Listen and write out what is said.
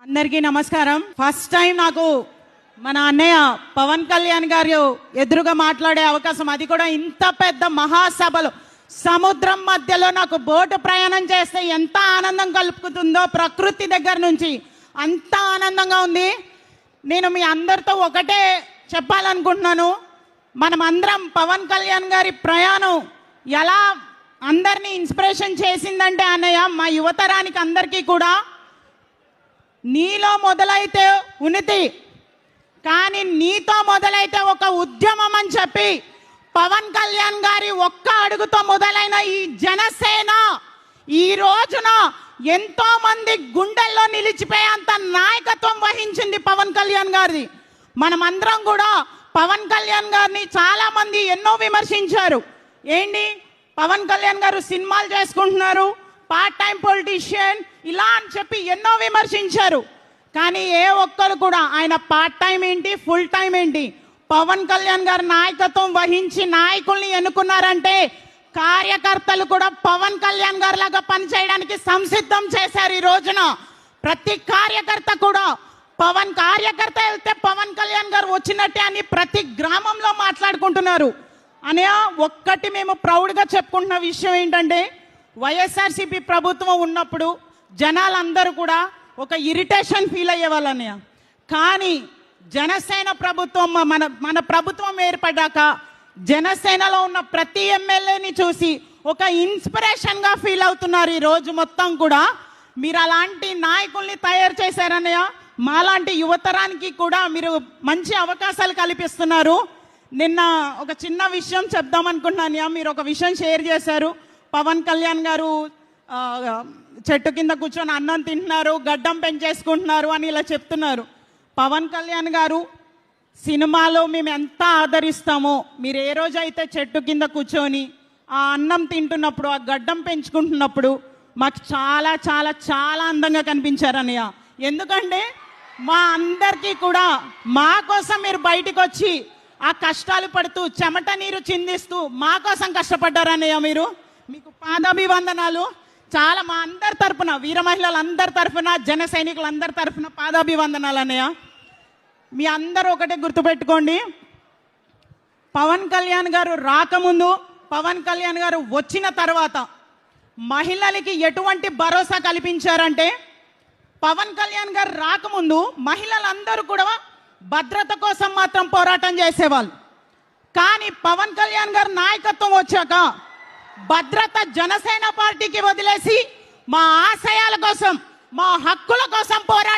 అందరికీ నమస్కారం. First time నాకు మన అన్నయ్య పవన్ కళ్యాణ్ గారు ఎదురుగా మాట్లాడే అవకాశం, అది కూడా ఇంత పెద్ద మహాసభలో సముద్రం మధ్యలో నాకు బోటు ప్రయాణం చేస్తే ఎంత ఆనందం కలుపుతుందో ప్రకృతి దగ్గర నుంచి అంత ఆనందంగా ఉంది. నేను మీ అందరితో ఒకటే చెప్పాలనుకుంటున్నాను, మనమందరం పవన్ కళ్యాణ్ గారి ప్రయాణం ఎలా అందరినీ ఇన్స్పిరేషన్ చేసిందంటే అన్నయ్య, మా యువతరానికి అందరికీ కూడా నీలో మొదలైతే ఉనితి కానీ నీతో మొదలైతే ఒక ఉద్యమం అని చెప్పి పవన్ కళ్యాణ్ గారి ఒక్క అడుగుతో మొదలైన ఈ జనసేన ఈ రోజున ఎంతో మంది గుండెల్లో నిలిచిపోయేంత నాయకత్వం వహించింది పవన్ కళ్యాణ్ గారిది. మనమందరం కూడా పవన్ కళ్యాణ్ గారిని చాలా మంది ఎన్నో విమర్శించారు. ఏంటి పవన్ కళ్యాణ్ గారు సినిమాలు చేసుకుంటున్నారు, పార్ట్ టైం పొలిటీషియన్ ఇలా అని చెప్పి ఎన్నో విమర్శించారు. కానీ ఏ ఒక్కరు కూడా ఆయన పార్ట్ టైం ఏంటి ఫుల్ టైం ఏంటి, పవన్ కళ్యాణ్ గారు నాయకత్వం వహించి నాయకుల్ని ఎన్నుకున్నారంటే కార్యకర్తలు కూడా పవన్ కళ్యాణ్ గారు లాగా పనిచేయడానికి సంసిద్ధం చేశారు. ఈ రోజున ప్రతి కార్యకర్త కూడా కార్యకర్త వెళ్తే పవన్ కళ్యాణ్ గారు వచ్చినట్టే అని ప్రతి గ్రామంలో మాట్లాడుకుంటున్నారు. అనే ఒక్కటి మేము ప్రౌడ్గా చెప్పుకుంటున్న విషయం ఏంటంటే, వైఎస్ఆర్సీపీ ప్రభుత్వం ఉన్నప్పుడు జనాలందరూ కూడా ఒక ఇరిటేషన్ ఫీల్ అయ్యేవాళ్ళని. కానీ జనసేన ప్రభుత్వం మన ప్రభుత్వం ఏర్పడ్డాక జనసేనలో ఉన్న ప్రతి ఎమ్మెల్యేని చూసి ఒక ఇన్స్పిరేషన్గా ఫీల్ అవుతున్నారు. ఈ రోజు మొత్తం కూడా మీరు అలాంటి నాయకుల్ని తయారు చేశారన్నయ్య. మాలాంటి యువతరానికి కూడా మీరు మంచి అవకాశాలు కల్పిస్తున్నారు. నిన్న ఒక చిన్న విషయం చెప్దామనుకుంటున్నాను. మీరు ఒక విషయం షేర్ చేశారు, పవన్ కళ్యాణ్ గారు చెట్టు కింద కూర్చొని అన్నం తింటున్నారు, గడ్డం పెంచేసుకుంటున్నారు అని ఇలా చెప్తున్నారు. పవన్ కళ్యాణ్ గారు సినిమాలో మేము ఎంత ఆదరిస్తామో, మీరు ఏ రోజైతే చెట్టు కింద కూర్చొని ఆ అన్నం తింటున్నప్పుడు ఆ గడ్డం పెంచుకుంటున్నప్పుడు మాకు చాలా చాలా చాలా అందంగా కనిపించారన్నయ్య. ఎందుకంటే మా అందరికీ కూడా మా కోసం మీరు బయటికి వచ్చి ఆ కష్టాలు పడుతూ చెమట నీరు చిందిస్తూ మా కోసం కష్టపడ్డారన్నయ్య. మీకు పాదాభివందనాలు. చాలా మా అందరి తరఫున, వీర మహిళలందరి తరఫున, జన సైనికులందరి తరఫున పాదాభివందనాలు అన్నయ్య. మీ అందరూ ఒకటే గుర్తుపెట్టుకోండి, పవన్ కళ్యాణ్ గారు రాకముందు, పవన్ కళ్యాణ్ గారు వచ్చిన తర్వాత మహిళలకి ఎటువంటి భరోసా కల్పించారంటే, పవన్ కళ్యాణ్ గారు రాకముందు మహిళలందరూ కూడా భద్రత కోసం మాత్రం పోరాటం చేసేవాళ్ళు. కానీ పవన్ కళ్యాణ్ గారు నాయకత్వం వచ్చాక భద్రత జనసేన పార్టీకి వదిలేసి మా ఆశయాల కోసం, మా హక్కుల కోసం పోరాడారు.